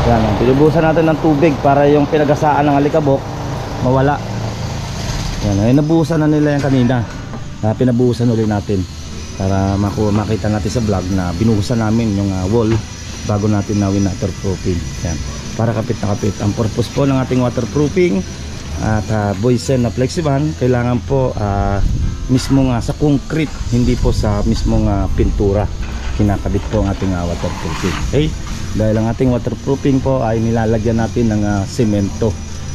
Yan, pinubusan natin ng tubig para yung pinagasaan ng alikabok mawala. Yan, ay nabuhusan na nila yan kanina. Pinabuhusan ulit natin para makita natin sa vlog na binuhusan namin yung wall bago natin na waterproofing. Yan, para kapit na kapit. Ang purpose po ng ating waterproofing at Boysen na Flexiban, kailangan po mismo nga sa concrete, hindi po sa mismong pintura kinakabit po ang ating waterproofing. Okay? Dahil ang ating waterproofing po ay nilalagyan natin ng semento.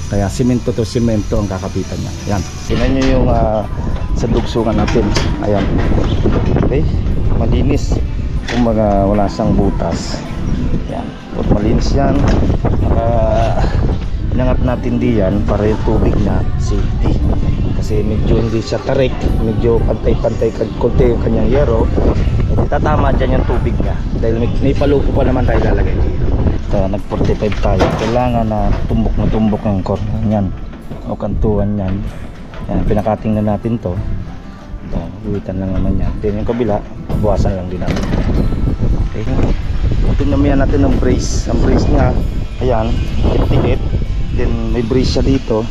Kaya semento to semento ang kakapitan niya. Yan. Tingnan nyo yung sa dugsungan natin. Ayan. Okay? Malinis. Kumbaga wala siyang butas. Yan. Put malinis yan. Inangat natin diyan para yung tubig na safety. Kasi medyo hindi siya tarik. Medyo pantay-pantay konti yung kanyang yero. Tatama dyan yung tubig niya. Dahil may palupo pa naman tayo lalagay dito. Nag 45 tayo. Kailangan na tumbok ang corner yan o kantuan yan. Yan, pinakating na natin to. Buwitan lang naman yan. Then yung kabila, buwasan lang din natin. Okay. Tinamihan natin ng brace. Ang brace niya, ayan, tikit. Then may brace siya dito.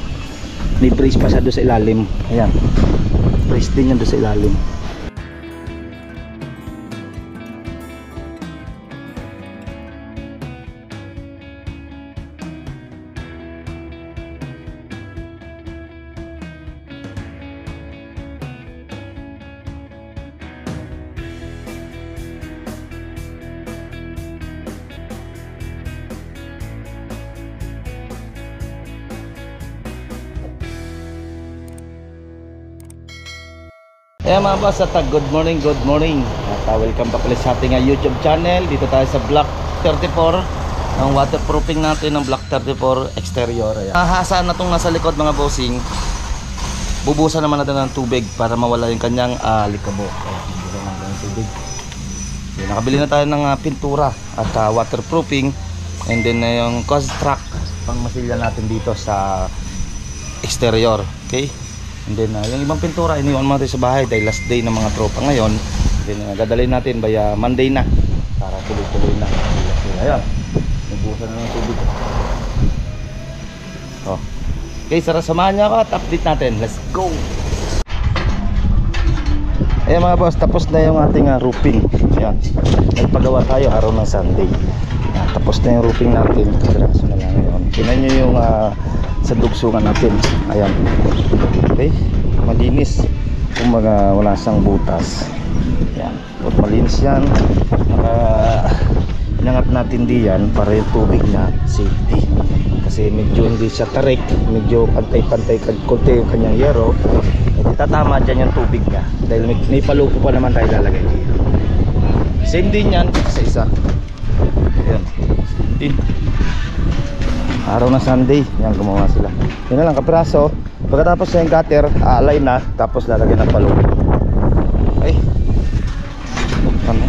May brace pa siya doon sa ilalim. Ayan, brace din yan doon sa ilalim. Ayan mga boss, at good morning. At welcome back ulit sa ating YouTube channel. Dito tayo sa Block 34. Ang waterproofing natin ng Block 34 exterior. Hasaan na itong nasa likod mga bossing. Bubusan naman natin ng tubig para mawala yung kanyang alikabok. Bubusan natin ng tubig. So, nakabili na tayo ng pintura at waterproofing. And then yung construct pang masilya natin dito sa exterior. Okay? And then yung ibang pintura iniwan natin sa bahay dahil last day ng mga tropa ngayon. Then dadalhin natin by Monday na para tuloy-tuloy na. Ayan, nabuhusan na ng tubig. Okay, samahan niyo ako at update natin. Let's go! Ayan mga boss, tapos na yung ating roofing. Ayan, nagpagawa tayo araw ng Sunday. Ayan, tapos na yung roofing natin. Kaso na lang ngayon. Tingnan nyo yung sa dugsungan natin. Ayan. Okay, malinis. Kumbaga wala siyang butas. Ayan, put malinis yan. Inangat natin diyan para yung tubig na safety. Kasi medyo hindi siya tarik. Medyo pantay-pantay konti yung kanyang yero. Tatama dyan yung tubig niya. Dahil may palupo pa naman tayo lalagay dito. Same din yan sa isa. Ayan. Din. Araw na Sunday, yan gumawa sila. Yun na lang kapiraso. Pagkatapos na yung gutter, align na. Tapos lalagyan ng palupo. Ay. Ano?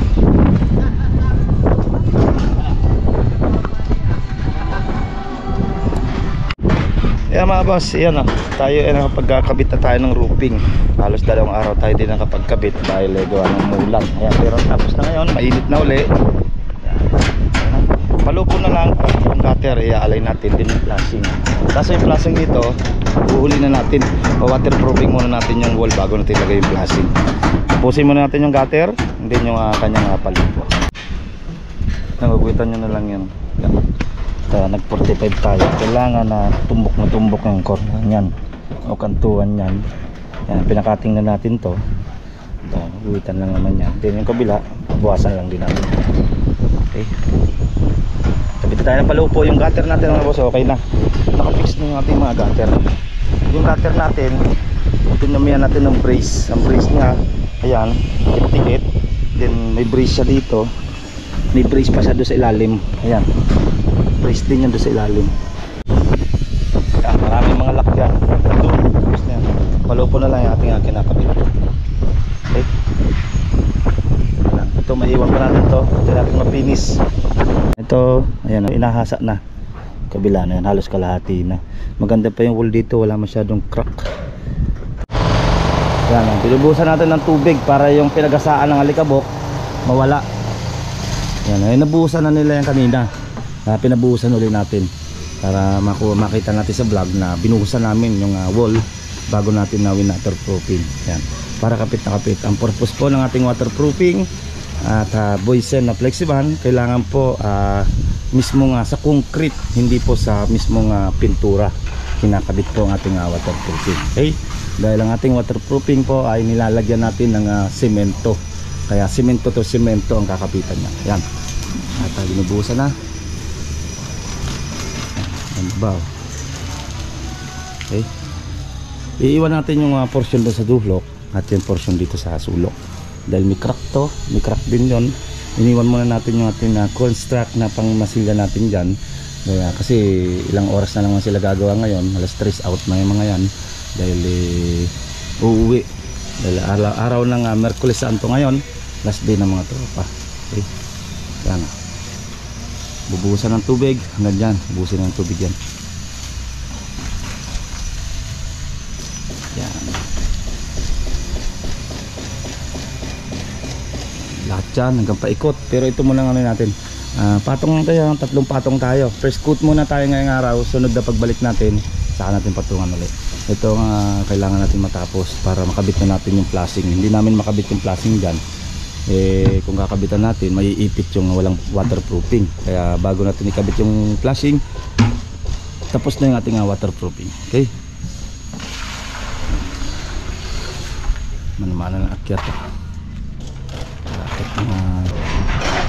Yan mga boss, yan tayo nakapagkabit na tayo ng roofing. Halos 2 araw tayo din nakapagkabit dahil gawa ng mulan. Ayan, pero tapos na ngayon, mainit na uli. Palupo na lang yung gutter, i-align natin din yung flashing. Kaso yung flashing dito, uhuli na natin. Waterproofing muna natin yung wall bago natin ilagay yung flashing. Tapusin muna natin yung gutter, hindi yung kanyang palupo. Nagagwitan nyo na lang yan. Nag 45 tayo. Kailangan na tumbok ang corner yan o kantuan yan. Yan, pinakating na natin to. Buwitan lang naman yan. Then yung kabila, buwasan lang din natin. Okay, kabit tayo ng palupo. Yung gutter natin mga boss, okay na. Nakafix na yung ating mga gutter. Yung gutter natin, tinamihan natin ng brace. Ang brace niya, ayan, tikit. Then may brace siya dito. May brace pa siya doon sa ilalim. Ayan, brace din yan doon sa ilalim. Ayan, maraming mga lock dyan. Palupo na lang yung ating kinakabit. Okay, ito maiwan pa natin to. Ito natin mapinis. Ito, ayan, inahasa na. Kabila na yan, halos kalahati na. Maganda pa yung wall dito, wala masyadong crack. Ayan, binubusan natin ng tubig para yung pinagasaan ng alikabok mawala. Ayan, ay nabuhusan na nila yan kanina. pinabuhusan ulit natin para makita natin sa vlog na binuhusan namin yung wall bago natin na waterproofing. Yan, para kapit na kapit. Ang purpose po ng ating waterproofing at Boysen na Flexiban, kailangan po mismo nga sa concrete, hindi po sa mismong pintura kinakabit po ang ating waterproofing. Okay, dahil ang ating waterproofing po ay nilalagyan natin ng semento, kaya semento to semento ang kakapitan niya. Yan, at binubuhusan na. Baw. Okay, iiwan natin yung portion doon sa duhlok at yung portion dito sa sulok dahil may crack to, may crack din yon. Iniwan muna natin yung ating construct na pangmasilya natin dyan. Kaya, kasi ilang oras na naman sila gagawa ngayon, alas 3 out na yung mga yan dahil uuwi dahil araw ng Merkulis Santo ngayon, last day ng mga tropa. Okay, yan, bubuhusan ng tubig hanggang dyan, bubuhusan ng tubig yan. Yan, lahat yan hanggang paikot. Pero ito muna nga natin, patong tayo, 3 patong tayo. First coat muna tayo ngayong araw, sunod na pagbalik natin saka natin patungan ulit. Ito kailangan natin matapos para makabit na natin yung flashing. Hindi namin makabit yung flashing dyan, kung kakabitan natin maiipit yung walang waterproofing. Kaya bago natin ikabit yung flashing, tapos na yung ating waterproofing. Okay, manamana ng akyat.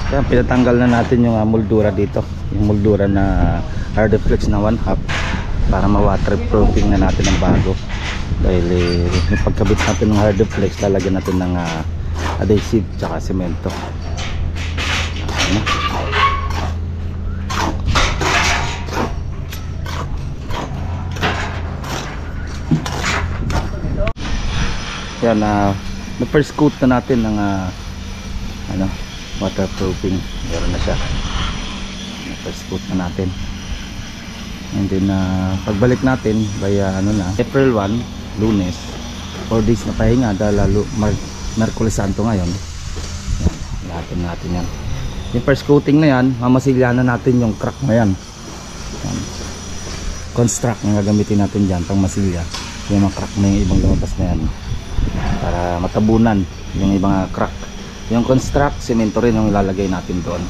Kaya pinatanggal na natin yung moldura dito, yung moldura na hardflex na 1/2 para ma-waterproofing na natin ang bago. Dahil yung pagkabit natin ng hardflex, lalagyan natin ng adhesive tsaka semento. Yan, na first coat na natin ng waterproofing. Meron na siya, first coat na natin. And then pagbalik natin by April 1, Lunes, 4 days na pahinga dahil Merkulis Santo ngayon. Yan, natin yan. Yung first coating na yan, mamasilya na natin yung crack na yan. Yan, construct na gagamitin natin dyan pang masilya yung mga crack na yung ibang lumabas na yan para matabunan yung ibang crack. Yung construct, semento rin yung ilalagay natin doon.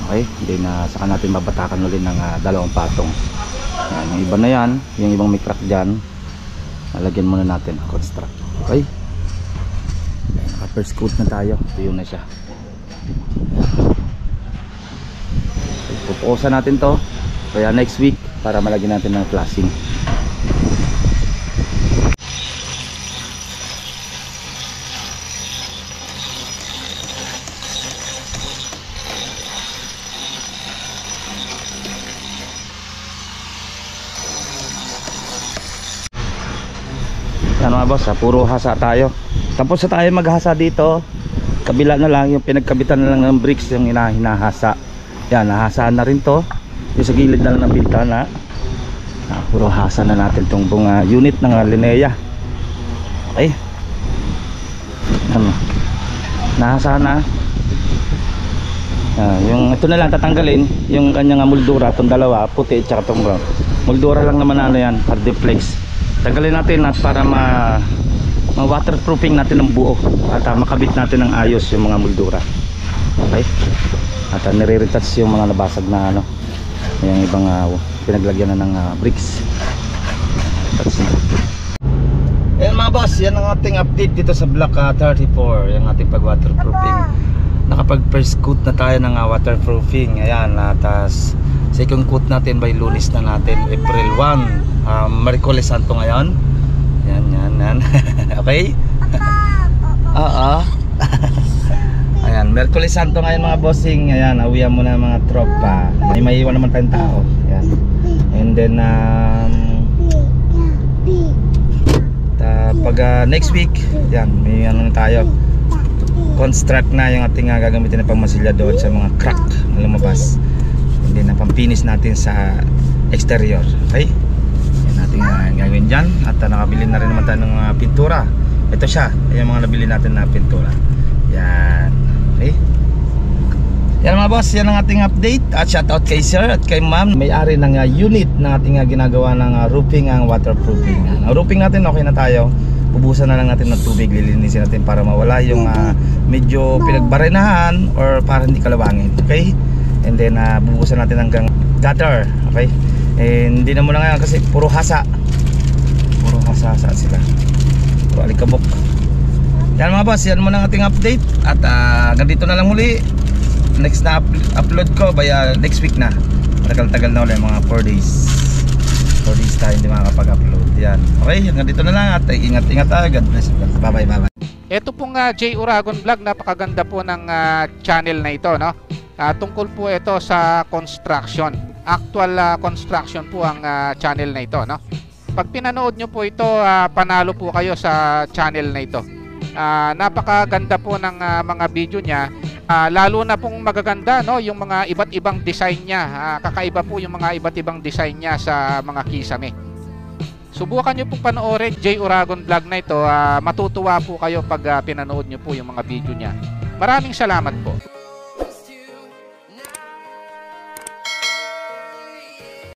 Okay, then saka natin babatakan ulit ng 2 patong. Yan, yung iba na yan, yung ibang may crack dyan, lalagyan muna natin construct. Okay, first coat na tayo. Ito yun na siya. Pupukusan natin to kaya next week para malagyan natin ng flashing. Yan mga boss, puro hasa tayo. Tapos na tayo maghasa dito. Kabila na lang, yung pinagkabitan na lang ng bricks yung hinahasa. Yan, nahasaan na rin to. Yung sa gilid na lang ng bintana, puro hasa na natin itong buong unit ng Linea. Okay, nahasa na. Yung ito na lang tatanggalin, yung kanyang moldura, itong dalawa, puti at saka itong brown. Moldura lang naman yan, hardflex. Tanggalin natin at para ma-waterproofing natin ng buo at makabit natin ng ayos yung mga moldura. Okay, at nire-retouch yung mga nabasag na yung ibang pinaglagyan na ng bricks. Ayan mga boss, yan ang ating update dito sa block 34, yung ating pag-waterproofing. Nakapag first coat na tayo ng waterproofing. Ayan, tas second coat natin by Lunes na natin, April 1, Merkulis Santo ngayon. Yan. Okay? Oo. Ayan, Merkulis Santo ngayon mga bossing. Ayan, awiyan mo na mga tropa. May iwan naman tayong tao. Ayan. And then pag next week, yan, may na tayo. Construct na yung ating gagamitin na pangmasilya doon sa mga crack na lumabas. And then pang-finish natin sa exterior. Okay? Natin gagawin dyan. At nakabili na rin naman tayo ng pintura. Ito siya, yung mga nabili natin na pintura. Yan. Okay, Yan mga boss, yan ang ating update. At shoutout kay sir at kay ma'am, may-ari ng unit na ating ginagawa ng roofing ang waterproofing. Ang roofing natin okay na tayo. Bubusan na lang natin ng tubig, lilinisin natin para mawala yung medyo pinagbarenahan or para hindi kalawangin. Okay? And then bubusan natin hanggang gutter. Okay? And hindi na muna ngayon kasi puro hasa. Puro hasa sila. Puro alikabok. Yan mga boss, yan muna ang ating update. At ganito na lang muli. Next na upload ko by next week na. Tagal-tagal na ulit, mga 4 days. 4 days tayo hindi makakapag-upload. Yan. Okay, hanggang dito na lang at ingat-ingat tayo. God bless. Bye-bye, bye-bye. Ito pong J. Uragon Vlog, napakaganda po ng channel na ito, no? Tungkol po ito sa construction. Actual construction po ang channel na ito, no? Pag pinanood nyo po ito, panalo po kayo sa channel na ito. Napakaganda po ng mga video niya. Lalo na pong magaganda, no, yung mga iba't ibang design niya. Kakaiba po yung mga iba't ibang design niya sa mga kisame. Subukan nyo pong panoorin J. Uragon Vlog na ito. Matutuwa po kayo pag pinanood nyo po yung mga video niya. Maraming salamat po.